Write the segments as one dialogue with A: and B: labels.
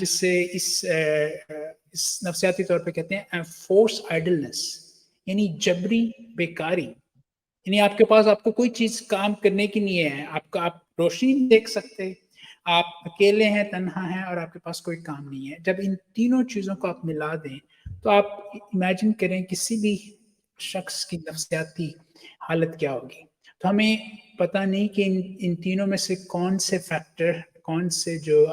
A: جس سے اس نفسیاتی طور پہ کہتے ہیں فورس آئیڈلنس، یعنی جبری بیکاری. یعنی آپ کے پاس آپ کو کوئی چیز کام کرنے کی نہیں ہے، آپ روشنی نہیں دیکھ سکتے، آپ اکیلے ہیں، تنہا ہیں، اور آپ کے پاس کوئی کام نہیں ہے. جب ان تینوں چیزوں کو آپ ملا دیں تو آپ امیجن کریں کسی بھی شخص کی نفسیاتی حالت کیا ہوگی. تو ہمیں پتہ نہیں کہ ان تینوں میں سے کون سے فیکٹر، کون سے جو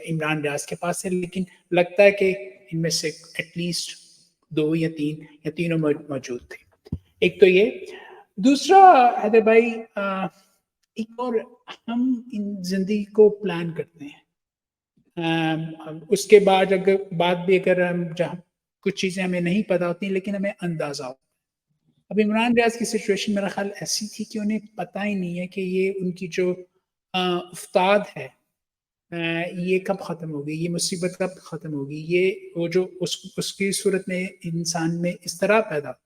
A: عمران ریاض کے پاس ہے، لیکن لگتا ہے کہ ان میں سے ایٹ لیسٹ 2 یا 3 یا تینوں موجود تھے. ایک تو یہ. دوسرا حیدر بھائی، ایک اور، ہم ان زندگی کو پلان کرتے ہیں، اس کے بعد اگر ہم جہاں کچھ چیزیں ہمیں نہیں پتہ ہوتی لیکن ہمیں اندازہ ہوتا ہے. اب عمران ریاض کی سچویشن میرا خیال ایسی تھی کہ انہیں پتہ ہی نہیں ہے کہ یہ ان کی جو افتاد ہے یہ کب ختم ہوگی، یہ مصیبت کب ختم ہوگی، یہ وہ جو اس کی صورت میں انسان میں اضطراب پیدا ہوتا ہے.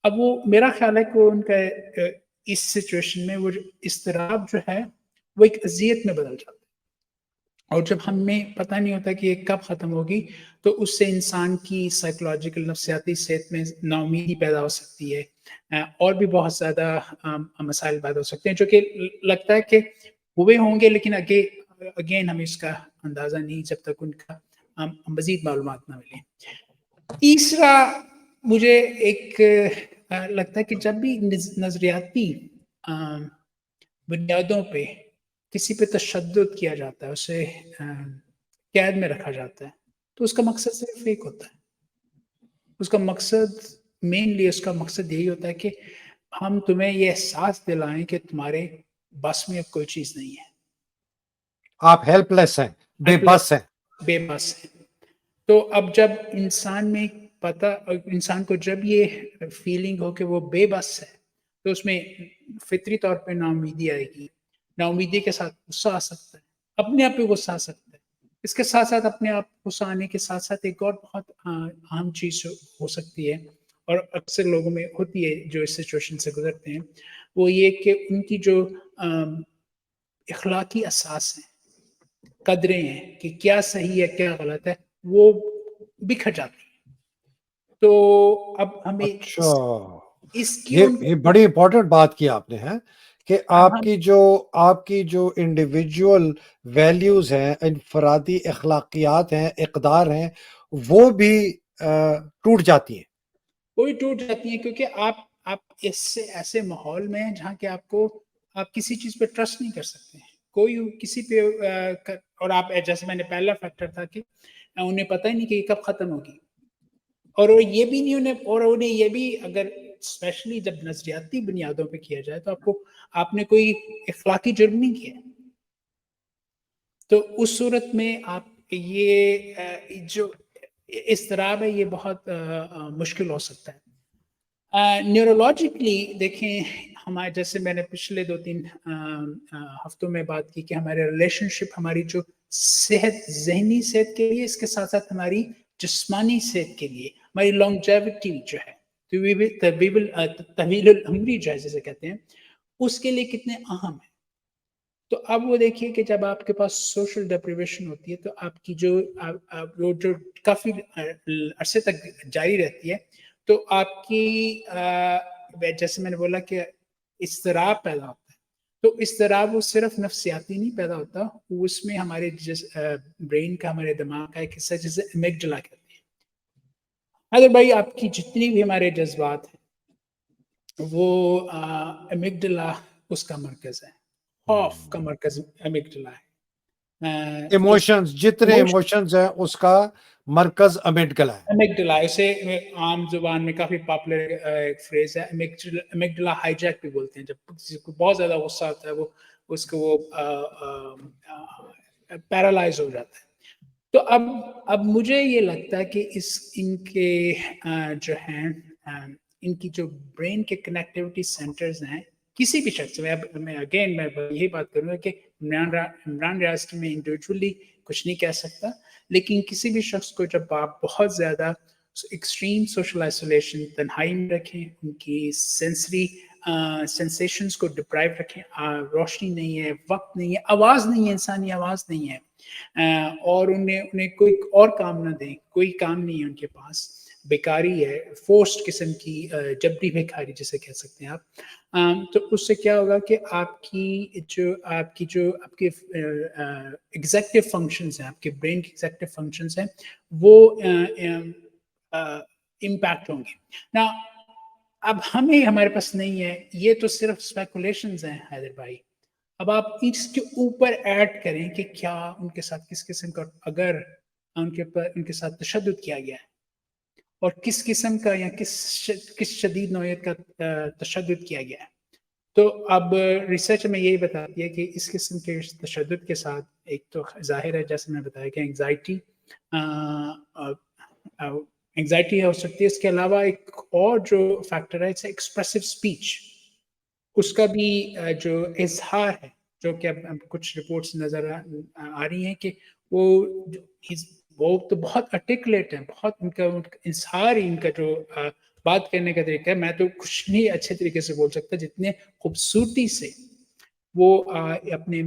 A: اب وہ میرا خیال ہے کہ ان کا اس سچویشن میں وہ اضطراب جو ہے وہ ایک اذیت میں بدل جاتا ہے. اور جب ہمیں پتہ نہیں ہوتا کہ یہ کب ختم ہوگی تو اس سے انسان کی سائیکولوجیکل نفسیاتی صحت میں ناامیدی پیدا ہو سکتی ہے، اور بھی بہت زیادہ مسائل پیدا ہو سکتے ہیں جو کہ لگتا ہے کہ ہوئے ہوں گے، لیکن اگین ہمیں اس کا اندازہ نہیں جب تک ان کا مزید معلومات نہ ملیں. تیسرا مجھے ایک لگتا ہے کہ جب بھی نظریاتی بنیادوں پہ کسی پہ تشدد کیا جاتا ہے، اسے قید میں رکھا جاتا ہے، تو اس کا مقصد صرف ایک ہوتا ہے. اس کا مقصد یہی ہوتا ہے کہ ہم تمہیں یہ احساس دلائیں کہ تمہارے بس میں اب کوئی چیز نہیں ہے،
B: آپ ہیلپ لیس ہیں، بے بس ہیں.
A: بے بس ہے. تو اب جب انسان کو جب یہ فیلنگ ہو کہ وہ بے بس ہے تو اس میں فطری طور پہ ناامیدی آئے گی. ناامیدی کے ساتھ غصہ آ سکتا ہے، اپنے آپ پہ غصہ آ سکتا ہے. اس کے ساتھ ساتھ اپنے آپ غصہ آنے کے ساتھ ساتھ ایک اور بہت اہم چیز ہو سکتی ہے، اور اکثر لوگوں میں ہوتی ہے جو اس سچویشن سے گزرتے ہیں، وہ یہ کہ ان کی جو اخلاقی اساس ہیں، قدریں ہیں کہ کیا صحیح ہے کیا غلط ہے، وہ بکھر جاتی ہیں. تو اب ہمیں
B: اچھا،
A: اس کی
B: یہ بڑی امپورٹنٹ بات کی آپ نے ہے کہ آپ کی جو انڈیویجول ویلیوز ہیں، انفرادی اخلاقیات ہیں، اقدار ہیں، وہ بھی ٹوٹ جاتی ہیں.
A: وہی ٹوٹ جاتی ہیں کیونکہ آپ ایسے ماحول میں ہیں جہاں کہ آپ کسی چیز پہ ٹرسٹ نہیں کر سکتے ہیں، کوئی کسی پہ. اور آپ جیسے میں نے پہلا فیکٹر تھا کہ انہیں پتہ ہی نہیں کہ یہ کب ختم ہوگی، اور یہ بھی نہیں انہیں یہ بھی اگر اسپیشلی جب نظریاتی بنیادوں پہ کیا جائے تو آپ نے کوئی اخلاقی جرم نہیں کیا. تو اس صورت میں آپ یہ جو اضطراب ہے یہ بہت مشکل ہو سکتا ہے. نیورولوجیکلی دیکھیں، ہمارے جیسے میں نے پچھلے 2-3 ہفتوں میں بات کی کہ ہمارے ریلیشن شپ، ہماری جو صحت، ذہنی صحت کے لیے، اس کے ساتھ ساتھ ہماری جسمانی صحت کے لیے، ہماری لانگجیوٹی جو ہے، طویل العمری جو ہے جسے کہتے ہیں، اس کے لیے کتنے اہم ہیں. تو اب وہ دیکھیے کہ جب آپ کے پاس سوشل ڈپریویشن ہوتی ہے تو آپ کی جو کافی عرصے تک جاری رہتی ہے، تو آپ کی جیسے میں نے بولا کہ اضطراب پیدا ہوتا ہے. تو اضطراب وہ صرف نفسیاتی نہیں پیدا ہوتا، اس میں ہمارے برین کا، ہمارے دماغ کا ایک حصہ جسے امیگڈلا کہتے ہیں. اگر بھائی آپ کی جتنی بھی ہمارے جذبات ہیں وہ امیگڈلا اس کا مرکز ہے، خوف کا مرکز امیگڈلا ہے.
B: ایموشنز، جتنے ایموشنز ہیں اس کا مرکز امیگڈلا ہے.
A: امیگڈلا، اسے عام زبان میں کافی پاپولر ایک فریز ہے، امیگڈلا ہائی جیک بھی بولتے ہیں. جب کسی کو بہت زیادہ غصہ آتا ہے وہ پیرالائز ہو جاتا ہے. تو اب مجھے یہ لگتا ہے کہ ان کے جو ہیں، ان کی جو برین کے کنیکٹیوٹی سینٹرز ہیں کسی بھی شخص میں، میں یہی بات کروں گا کہ عمران ریاض کی میں انڈیویجولی کچھ نہیں کہہ سکتا، لیکن کسی بھی شخص کو جب آپ بہت زیادہ ایکسٹریم سوشل آئسولیشن، تنہائی میں رکھیں، ان کی سینسری سینسیشنز کو ڈپرائیو رکھیں، روشنی نہیں ہے، وقت نہیں ہے، آواز نہیں ہے، انسانی آواز نہیں ہے، اور انہیں کوئی اور کام نہ دیں, کوئی کام نہیں ہے ان کے پاس, بیکاری ہے, فورسڈ قسم کی جبری بیکاری جسے کہہ سکتے ہیں آپ, تو اس سے کیا ہوگا کہ آپ کے ایگزیکٹو فنکشنز ہیں, آپ کے برین کے ایگزیکٹو فنکشنز ہیں, وہ امپیکٹ ہوں گے نا. اب ہمارے پاس نہیں ہے, یہ تو صرف اسپیکولیشنز ہیں حیدر بھائی. اب آپ اس کے اوپر ایڈ کریں کہ کیا ان کے ساتھ کس قسم کا, اگر ان کے ساتھ تشدد کیا گیا ہے, اور کس قسم کا یا کس شدید نوعیت کا تشدد کیا گیا ہے. تو اب ریسرچ میں یہی بتاتی ہے کہ اس قسم کے تشدد کے ساتھ ایک تو ظاہر ہے, جیسے میں بتایا کہ انگزائٹی ہو سکتی ہے. اس کے علاوہ ایک اور جو فیکٹر ہے, ایکسپریسو اسپیچ, اس کا بھی جو اظہار ہے, جو کہ اب کچھ رپورٹس نظر آ رہی ہیں کہ وہ تو بہت آرٹیکولیٹ ہیں, بہت ان کا اظہار ہی, ان کا جو بات کرنے کا طریقہ ہے, میں تو کچھ نہیں اچھے طریقے سے بول سکتا جتنے خوبصورتی سے وہ اپنے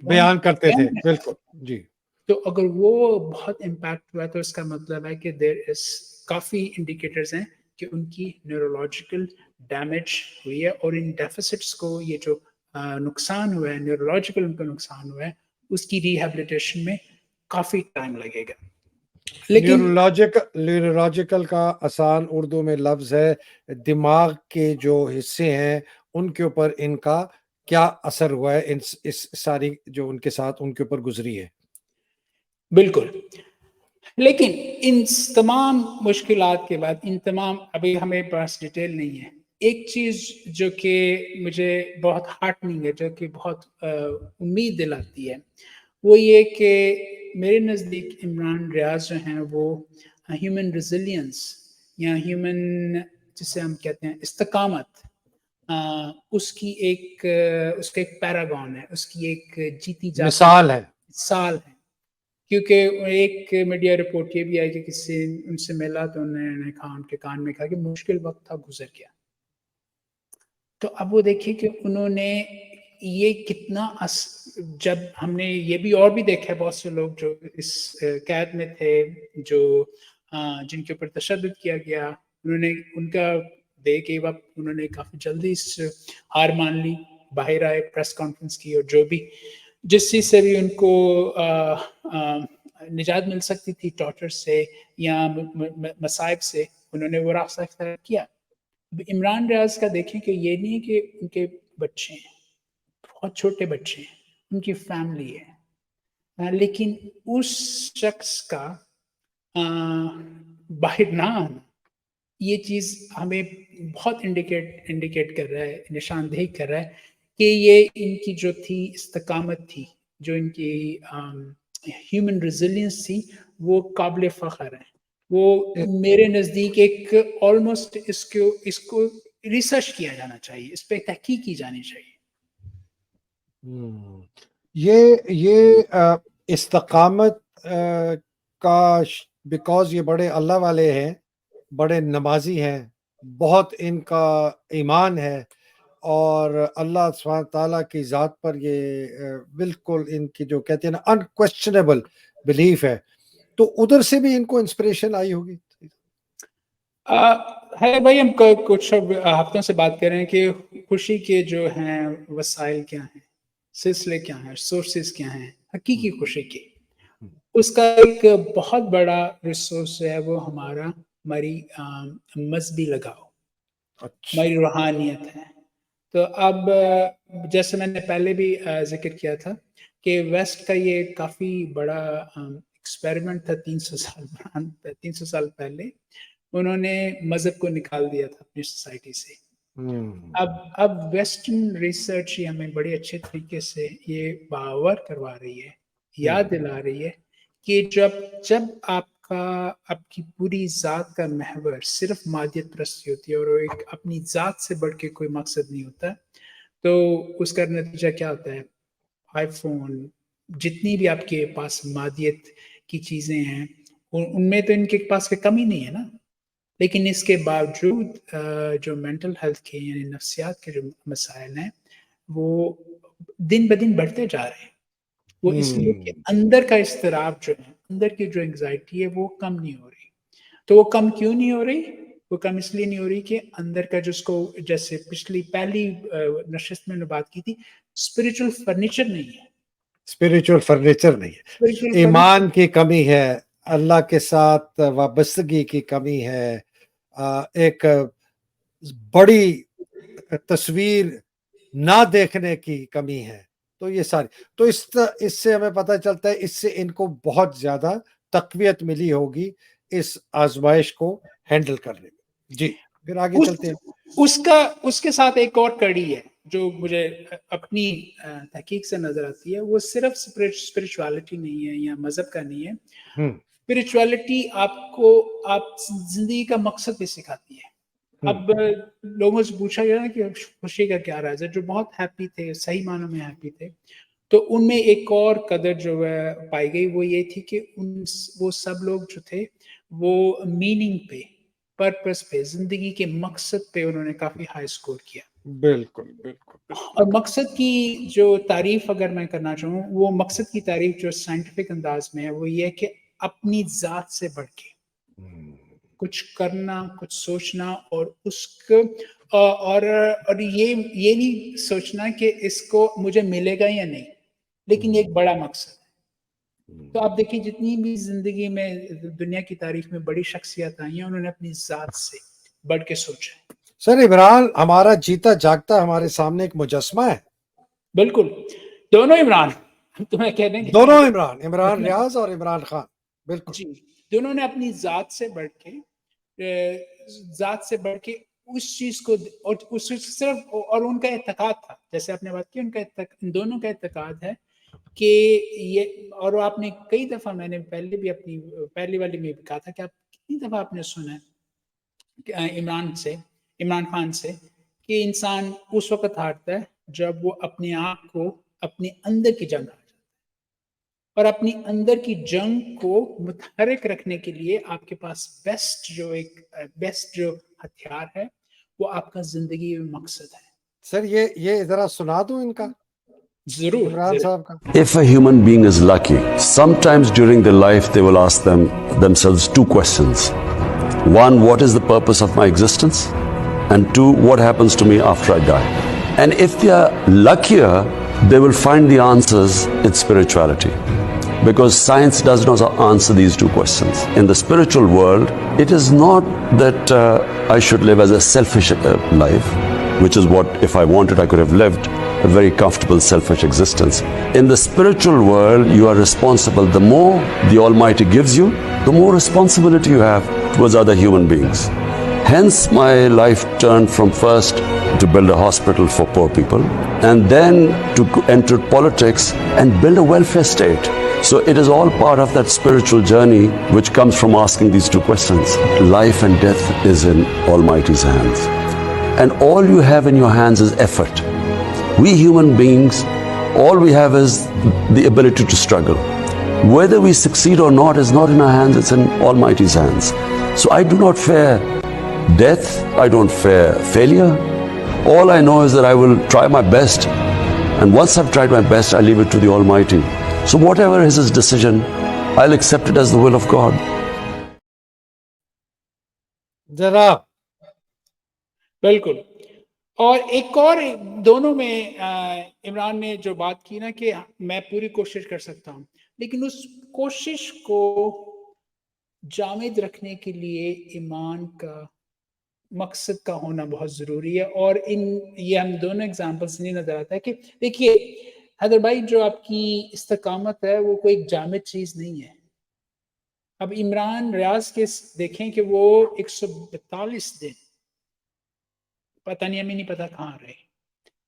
B: بیان کرتے تھے. بالکل جی.
A: تو اگر وہ بہت امپیکٹ ہوا تو اس کا مطلب ہے کہ دیر از کافی انڈیکیٹرز ہیں کہ ان کی نیورولوجیکل ڈیمیج ہوئی ہے, اور ان ڈیفیسٹس کو, یہ جو نقصان ہوا ہے نیورولوجیکل, ان کا نقصان ہوا ہے, اس کی ریہیبلیٹیشن میں کافی ٹائم لگے گا. لیکن
B: نیورولوجیکل کا آسان اردو میں لفظ ہے دماغ کے جو حصے ہیں ان کے اوپر ان کا کیا اثر ہوا ہے, اس ساری جو ان کے ساتھ ان کے اوپر گزری ہے.
A: بالکل. لیکن ان تمام مشکلات کے بعد, ان تمام, ابھی ہمیں پاس ڈیٹیل نہیں ہے, ایک چیز جو کہ مجھے بہت ہارٹننگ ہے, جو کہ بہت امید دلاتی ہے, وہ یہ کہ میرے نزدیک عمران ریاض جو ہیں وہ ہیومن ریزیلینس یا ہیومن, جسے ہم کہتے ہیں استقامت, اس کا ایک پیراگون ہے, اس کی ایک جیتی جاتی
B: مثال ہے.
A: ہے. کیونکہ ایک میڈیا رپورٹ یہ بھی آئی کہ کسی ان سے ملا تو انہوں نے کہا, ان کے کان میں کہا کہ مشکل وقت تھا, گزر گیا. تو اب وہ دیکھیے کہ انہوں نے یہ کتنا جب ہم نے یہ بھی اور بھی دیکھا ہے, بہت سے لوگ جو اس قید میں تھے, جو جن کے اوپر تشدد کیا گیا, انہوں نے ان کا دیکھ کے وقت انہوں نے کافی جلدی اس ہار مان لی, باہر آئے, پریس کانفرنس کی, اور جو بھی جس چیز سے بھی ان کو نجات مل سکتی تھی, ٹارچر سے یا مصائب سے, انہوں نے وہ راستہ اختیار کیا. عمران ریاض کا دیکھیں کہ یہ نہیں کہ ان کے بچے ہیں, بہت چھوٹے بچے ہیں, ان کی فیملی ہے, لیکن اس شخص کا باہر نہ آنا, یہ چیز ہمیں بہت انڈیکیٹ کر رہا ہے, نشاندہی کر رہا ہے کہ یہ ان کی جو تھی استقامت تھی, جو ان کی ہیومن ریزیلینس تھی, وہ قابل فخر ہے. وہ میرے نزدیک ایک آلموسٹ اس کو ریسرچ کیا جانا چاہیے, اس پہ تحقیق کی جانی چاہیے.
B: یہ استقامت کا, بیکاز یہ بڑے اللہ والے ہیں, بڑے نمازی ہیں, بہت ان کا ایمان ہے, اور اللہ سبحانہ تعالیٰ کی ذات پر یہ بالکل ان کی جو کہتے ہیں نا انکویسچنیبل بلیف ہے, تو ادھر سے بھی ان کو انسپریشن آئی ہوگی.
A: ہے بھائی, ہم کچھ ہفتوں سے بات کر رہے ہیں کہ خوشی کے جو ہیں وسائل کیا ہیں, سلسلے کیا ہیں, سورسز کیا ہیں حقیقی خوشی کے. اس کا ایک بہت بڑا ریسورس ہے وہ ہماری مذہبی لگاؤ, ہماری روحانیت ہے. تو اب جیسے میں نے پہلے بھی ذکر کیا تھا کہ ویسٹ کا یہ کافی بڑا ایکسپیریمنٹ تھا 300 سال پہلے, انہوں نے مذہب کو نکال دیا تھا اپنی سوسائٹی سے. اب ویسٹرن ریسرچ یہ ہمیں بڑے اچھے طریقے سے یہ باور کروا رہی ہے, یاد دلا رہی ہے کہ جب آپ کی پوری ذات کا محور صرف مادیت پرستی ہوتی ہے, اور وہ ایک اپنی ذات سے بڑھ کے کوئی مقصد نہیں ہوتا, تو اس کا نتیجہ کیا ہوتا ہے, آئی فون, جتنی بھی آپ کے پاس مادیت کی چیزیں ہیں, ان میں تو ان کے پاس کوئی کمی نہیں ہے نا, لیکن اس کے باوجود جو مینٹل ہیلتھ کے یعنی نفسیات کے جو مسائل ہیں وہ دن بدن بڑھتے جا رہے ہیں. وہ اس لیے کہ اندر کا اضطراب جو ہے، اندر کی جو انگزائٹی ہے وہ کم نہیں ہو رہی. تو وہ کم کیوں نہیں ہو رہی؟ وہ کم اس لیے نہیں ہو رہی کہ اندر کا جس کو جیسے پہلی نشست میں نے بات کی تھی، اسپرچل فرنیچر نہیں ہے.
B: اسپرچل فرنیچر نہیں ہے،
A: اسپرچل
B: ایمان کی کمی ہے، اللہ کے ساتھ وابستگی کی کمی ہے، ایک بڑی تصویر نہ دیکھنے کی کمی ہے. تو یہ ساری تو اس سے ہمیں پتہ چلتا ہے، اس سے ان کو بہت زیادہ تقویت ملی ہوگی اس آزمائش کو ہینڈل کرنے میں. جی پھر آگے چلتے ہیں.
A: اس کے ساتھ ایک اور کڑی ہے جو مجھے اپنی تحقیق سے نظر آتی ہے. وہ صرف اسپرچوالٹی نہیں ہے یا مذہب کا نہیں ہے. اسپرچوالٹی آپ زندگی کا مقصد بھی سکھاتی ہے. اب لوگوں سے پوچھا گیا نا کہ خوشی کا کیا راز ہے، جو بہت ہیپی تھے، صحیح معنوں میں ہیپی تھے، تو ان میں ایک اور قدر جو ہے پائی گئی، وہ یہ تھی کہ وہ سب لوگ جو تھے وہ میننگ پہ، پرپس پہ، زندگی کے مقصد پہ انہوں نے کافی ہائی سکور کیا.
B: بالکل بالکل.
A: اور مقصد کی جو تعریف اگر میں کرنا چاہوں، وہ مقصد کی تعریف جو سائنٹیفک انداز میں ہے وہ یہ کہ اپنی ذات سے بڑھ کے کچھ کرنا، کچھ سوچنا، اور اس کو اور یہ نہیں سوچنا کہ اس کو مجھے ملے گا یا نہیں، لیکن ایک بڑا مقصد ہے. تو آپ دیکھیں جتنی بھی زندگی میں دنیا کی تاریخ میں بڑی شخصیت آئی ہیں، انہوں نے اپنی ذات سے بڑھ کے سوچا.
B: سر عمران ہمارا جیتا جاگتا ہمارے سامنے ایک مجسمہ ہے.
A: بالکل، دونوں عمران، تمہیں کہہ دیں کہ
B: دونوں عمران ریاض اور عمران خان. بالکل
A: جی، دونوں نے اپنی ذات سے بڑھ کے اس چیز کو، اور اس صرف اور ان کا اعتقاد تھا، جیسے آپ نے بات کی، ان دونوں کا اعتقاد ہے کہ یہ، اور آپ نے کئی دفعہ، میں نے پہلے بھی اپنی پہلی والی میں بھی کہا تھا کہ آپ کتنی دفعہ آپ نے سنا ہے عمران خان سے کہ انسان اس وقت ہارتا ہے جب وہ اپنے آپ کو اپنے اندر کی جنگ ہار جاتا ہے، اور اپنی اندر کی جنگ کو متحرک رکھنے کے لیے آپ کے پاس بیسٹ جو ہتھیار ہے وہ آپ کا زندگی میں مقصد ہے.
B: سر یہ ذرا سنا دوں ان کا،
A: ضرور.
B: عمران صاحب کا.
C: If a human being is lucky, sometimes during their life they will ask themselves two questions. One, what is the purpose of my existence? And two, what happens to me after I die? And if they are luckier, they will find the answers in spirituality. Because science does not answer these two questions. In the spiritual world, it is not that I should live as a selfish life, which is what, if I wanted, I could have lived a very comfortable, selfish existence. In the spiritual world, you are responsible. The more the Almighty gives you, the more responsibility you have towards other human beings. Hence, my life turned from first to build a hospital for poor people, and then to enter politics and build a welfare state. So it is all part of that spiritual journey which comes from asking these two questions. Life and death is in Almighty's hands. And all you have in your hands is effort. We human beings, all we have is the ability to struggle. Whether we succeed or not is not in our hands, it's in Almighty's hands. So I do not fear death, I don't fear failure. All I know is that I will try my best. And once I've tried my best, I leave it to the Almighty. So whatever is His decision, I'll accept it as the will of God.
B: جناب
A: بالکل. اور ایک اور دونوں میں عمران نے جو بات کی نا کہ میں پوری کوشش کر سکتا ہوں، لیکن اس کوشش کو جامد رکھنے کے لیے ایمان کا، مقصد کا ہونا بہت ضروری ہے. اور یہ ہم دونوں ایگزامپلس نہیں نظر آتا ہے کہ دیکھیے حیدر بھائی، جو آپ کی استقامت ہے وہ کوئی جامد چیز نہیں ہے. اب عمران ریاض کے دیکھیں کہ وہ 142 دن، پتہ نہیں، ہمیں نہیں پتا کہاں رہے،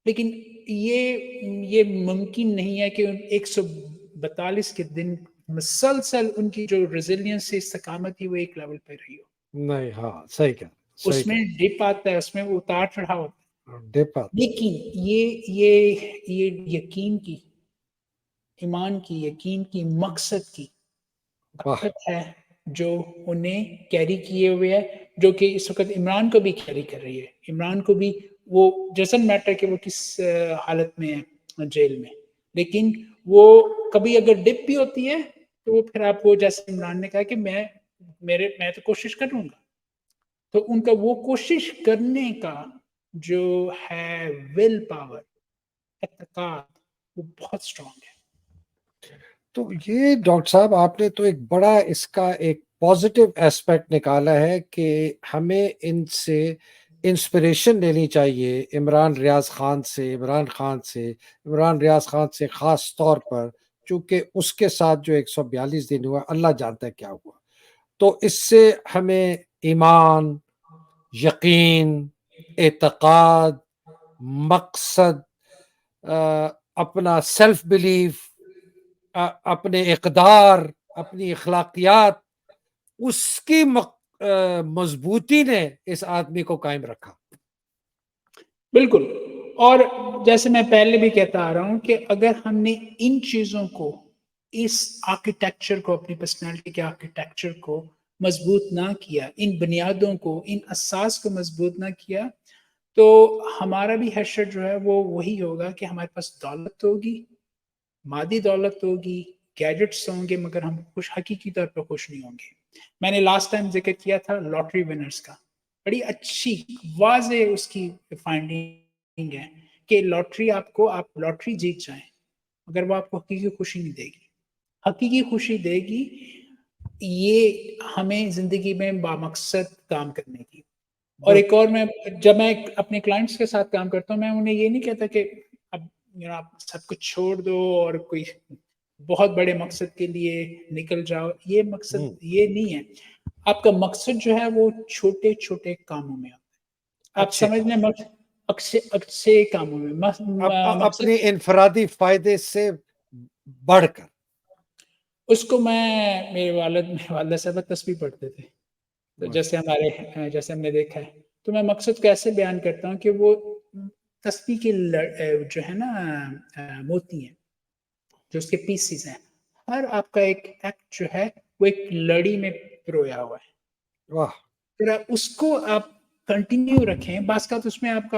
A: لیکن یہ ممکن نہیں ہے کہ 142 کے دن مسلسل ان کی جو ریزیلینس سے استقامت تھی وہ ایک لیول پہ رہی ہو.
B: نہیں، ہاں صحیح کہا.
A: اس میں ڈپ آتا ہے، اس میں اتار چڑھاؤ ہوتا ہے،
B: ڈپ آتا.
A: لیکن یہ یقین کی، ایمان کی، یقین کی، مقصد کی طاقت ہے جو انہیں کیری کیے ہوئے ہے، جو کہ اس وقت عمران کو بھی کیری کر رہی ہے. عمران کو بھی وہ ڈزنٹ میٹر کہ وہ کس حالت میں ہے جیل میں، لیکن وہ کبھی اگر ڈپ بھی ہوتی ہے تو وہ پھر آپ کو جیسے عمران نے کہا کہ میں تو کوشش کروں گا، تو ان کا وہ کوشش کرنے کا جو ہے ول پاور، اعتقاد، وہ بہت اسٹرانگ ہے.
B: تو یہ ڈاکٹر صاحب آپ نے تو ایک بڑا اس کا ایک پازیٹیو ایسپیکٹ نکالا ہے کہ ہمیں ان سے انسپریشن لینی چاہیے، عمران ریاض خان سے، عمران ریاض خان سے خاص طور پر، چونکہ اس کے ساتھ جو 142 دن ہوا اللہ جانتا ہے کیا ہوا. تو اس سے ہمیں ایمان، یقین، اعتقاد، مقصد، اپنا سیلف بلیف، اپنے اقدار، اپنی اخلاقیات، اس کی مضبوطی نے اس آدمی کو قائم رکھا.
A: بالکل. اور جیسے میں پہلے بھی کہتا آ رہا ہوں کہ اگر ہم نے ان چیزوں کو، اس آرکیٹیکچر کو، اپنی پرسنالٹی کے آرکیٹیکچر کو مضبوط نہ کیا، ان بنیادوں کو، ان اساس کو مضبوط نہ کیا، تو ہمارا بھی حشر جو ہے وہ وہی ہوگا کہ ہمارے پاس دولت ہوگی، مادی دولت ہوگی، گیجٹس ہوں گے، مگر ہم حقیقی طور پر خوش نہیں ہوں گے. میں نے لاسٹ ٹائم ذکر کیا تھا لاٹری ونرز کا، بڑی اچھی واضح اس کی فائنڈنگ ہے کہ آپ لاٹری جیت جائیں مگر وہ آپ کو حقیقی خوشی نہیں دے گی. حقیقی خوشی دے گی یہ ہمیں زندگی میں بامقصد کام کرنے کی. اور ایک اور جب میں اپنے کلائنٹس کے ساتھ کام کرتا ہوں، میں انہیں یہ نہیں کہتا کہ اب آپ سب کچھ چھوڑ دو اور کوئی بہت بڑے مقصد کے لیے نکل جاؤ. یہ مقصد یہ نہیں ہے. آپ کا مقصد جو ہے وہ چھوٹے چھوٹے کاموں میں ہوتا ہے. آپ سمجھ لیں اچھے کاموں میں
B: اپنی انفرادی فائدے سے بڑھ کر.
A: اس کو میرے والدہ صاحب تسبیح پڑھتے تھے، تو جیسے ہم نے دیکھا ہے، تو میں مقصد کو ایسے بیان کرتا ہوں کہ وہ تسبیح کے جو ہے نا موتی ہیں، جو اس کے پیسز ہیں، ہر آپ کا ایک ایکٹ جو ہے وہ ایک لڑی میں پرویا ہوا ہے.
B: واہ.
A: پھر اس کو آپ کنٹینیو رکھیں. بعض کا اس میں آپ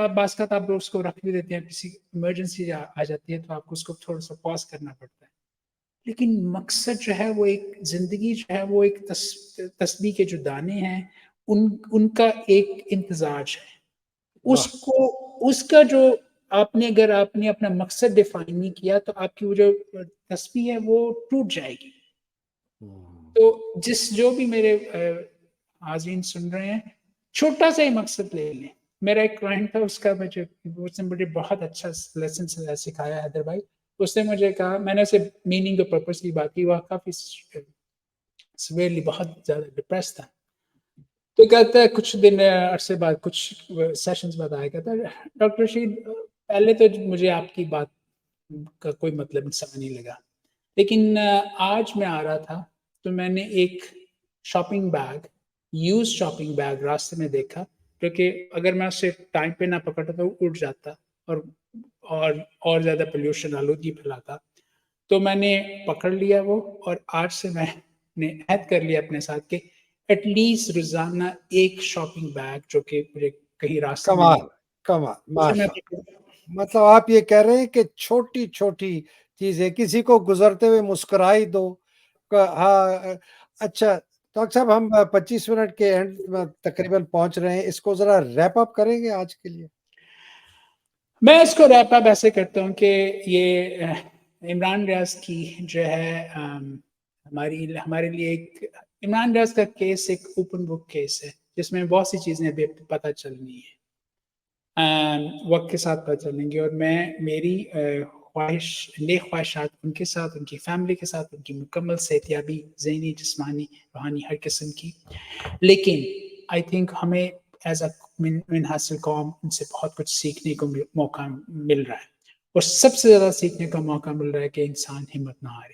A: اس کو رکھ بھی دیتے ہیں، کسی ایمرجنسی آ جاتی ہے تو آپ کو اس کو تھوڑا سا پاز کرنا پڑتا ہے. لیکن مقصد جو ہے وہ ایک زندگی جو ہے وہ ایک تسبیح کے جو دانے ہیں ان کا ایک امتزاج ہے. اس کا جو اگر آپ نے اپنا مقصد ڈیفائن نہیں کیا تو آپ کی وہ جو تسبیح ہے وہ ٹوٹ جائے گی. تو جو بھی میرے حاضرین سن رہے ہیں، چھوٹا سا ہی مقصد لے لیں. میرا ایک کلائنٹ تھا، اس نے مجھے بہت اچھا لیسن سکھایا حیدر بھائی. اس نے مجھے کہا، میں نے اسے میننگ اور پرپس کی بات کی، وہ کافی سویرلی بہت زیادہ ڈپریس تھا. تو کہتا ہے کچھ دن عرصے بعد، کچھ سیشنز بعد آیا، کہتا ہے ڈاکٹر رشید پہلے تو مجھے آپ کی بات کا کوئی مطلب سمجھ نہیں لگا، لیکن آج میں آ رہا تھا تو میں نے ایک یوز شاپنگ بیگ راستے میں دیکھا، کیونکہ اگر میں اسے ٹائم پہ نہ پکڑتا تو وہ اٹھ جاتا اور زیادہ پولیوشن آلودگی پھیلاتا. تو میں نے پکڑ لیا وہ، اور آج سے میں نے عہد کر لیا اپنے ساتھ کہ ایٹ لیسٹ روزانہ ایک شاپنگ بیگ جو کہ مجھے کہیں راستے میں
B: کمال. مطلب آپ یہ کہہ رہے ہیں کہ چھوٹی چھوٹی چیزیں، کسی کو گزرتے ہوئے مسکرائی دو. ہاں اچھا ڈاکٹر صاحب، ہم 25 منٹ کے اینڈ میں تقریباً پہنچ رہے ہیں، اس کو ذرا ریپ اپ کریں گے آج کے لیے؟
A: میں اس کو ریپ اپ ایسے کرتا ہوں کہ یہ عمران ریاض کی جو ہے ہمارے لیے ایک عمران ریاض کا کیس ایک اوپن بک کیس ہے، جس میں بہت سی چیزیں پتہ چلنی ہے، وقت کے ساتھ پتہ چلیں گی. اور میری خواہشات ان کے ساتھ، ان کی فیملی کے ساتھ، ان کی مکمل صحتیابی، ذہنی، جسمانی، روحانی، ہر قسم کی. لیکن آئی تھنک ہمیں ایز اے من حاصل قوم ان سے بہت کچھ سیکھنے کو موقع مل رہا ہے، اور سب سے زیادہ سیکھنے کا موقع مل رہا ہے کہ انسان ہمت نہ ہارے.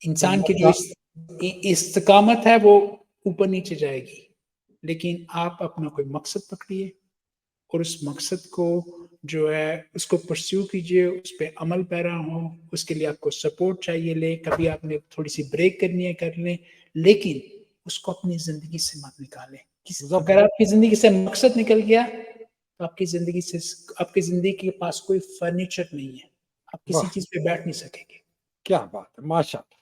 A: انسان کی جو استقامت ہے وہ اوپر نیچے جائے گی، لیکن آپ اپنا کوئی مقصد پکڑیے اور اس مقصد کو جو ہے اس کو پرسیو کیجئے، اس پہ عمل پیرا ہو. اس کے لیے آپ کو سپورٹ چاہیے، کبھی آپ نے تھوڑی سی بریک کرنی ہے کر لیں، لیکن اس کو اپنی زندگی سے مت نکالیں. اگر آپ کی زندگی سے مقصد نکل گیا تو آپ کی زندگی کے پاس کوئی فرنیچر نہیں ہے، آپ کسی
B: واہ
A: چیز پہ بیٹھ نہیں سکیں گے.
B: کیا بات ہے ماشاءاللہ.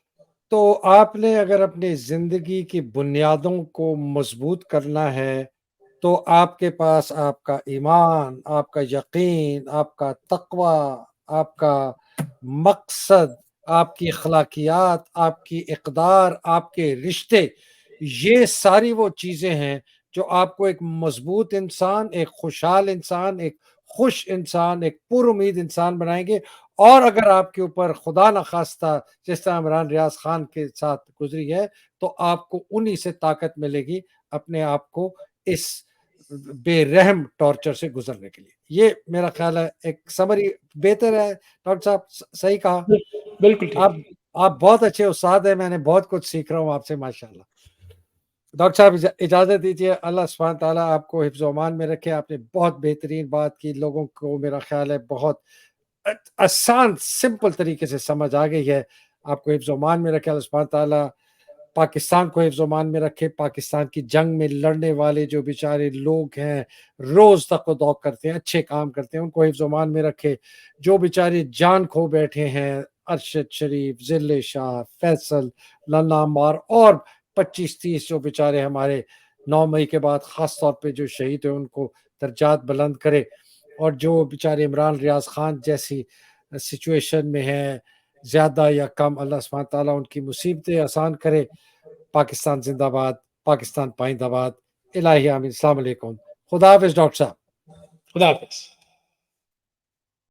B: تو آپ نے اگر اپنی زندگی کی بنیادوں کو مضبوط کرنا ہے تو آپ کے پاس آپ کا ایمان، آپ کا یقین، آپ کا تقوی، آپ کا مقصد، آپ کی اخلاقیات، آپ کی اقدار، آپ کے رشتے، یہ ساری وہ چیزیں ہیں جو آپ کو ایک مضبوط انسان، ایک خوشحال انسان، ایک خوش انسان، ایک پر امید انسان بنائیں گے. اور اگر آپ کے اوپر خدا نخواستہ جس طرح عمران ریاض خان کے ساتھ گزری ہے تو آپ کو انہی سے طاقت ملے گی اپنے آپ کو اس بے رحم ٹارچر سے گزرنے کے لیے. یہ میرا خیال ہے ایک سمری بہتر ہے. ڈاکٹر صاحب صحیح کہا.
A: بالکل ٹھیک
B: آپ
A: ہے.
B: آپ بہت اچھے استاد ہیں. میں نے بہت کچھ سیکھ رہا ہوں آپ سے ماشاءاللہ. ڈاکٹر صاحب اجازت دیجیے. اللہ سبحانہ تعالیٰ آپ کو حفظ و امان میں رکھے. آپ نے بہت بہترین بات کی. لوگوں کو میرا خیال ہے بہت آسان سمپل طریقے سے سمجھ آ گئی ہے. آپ کو حفظ و امان میں رکھے. اللہ سبحانہ تعالیٰ پاکستان کو حفظ و امان میں رکھے. پاکستان کی جنگ میں لڑنے والے جو بیچارے لوگ ہیں روز تک و دوق کرتے ہیں، اچھے کام کرتے ہیں، ان کو حفظ و امان میں رکھے. جو بیچارے جان کھو بیٹھے ہیں، ارشد شریف، ذل شاہ، فیصل، للہ عمار اور 25-30 جو بیچارے ہمارے 9 مئی کے بعد خاص طور پہ جو شہید ہیں ان کو درجات بلند کرے. اور جو بیچارے عمران ریاض خان جیسی سچویشن میں ہیں زیادہ یا کم، اللہ سبحانہ تعالیٰ ان کی مصیبتیں آسان کرے. پاکستان زندہ باد، پاکستان پائندہ باد. الہی آمین. السلام علیکم. خدا حافظ ڈاکٹر صاحب.
A: خدا حافظ.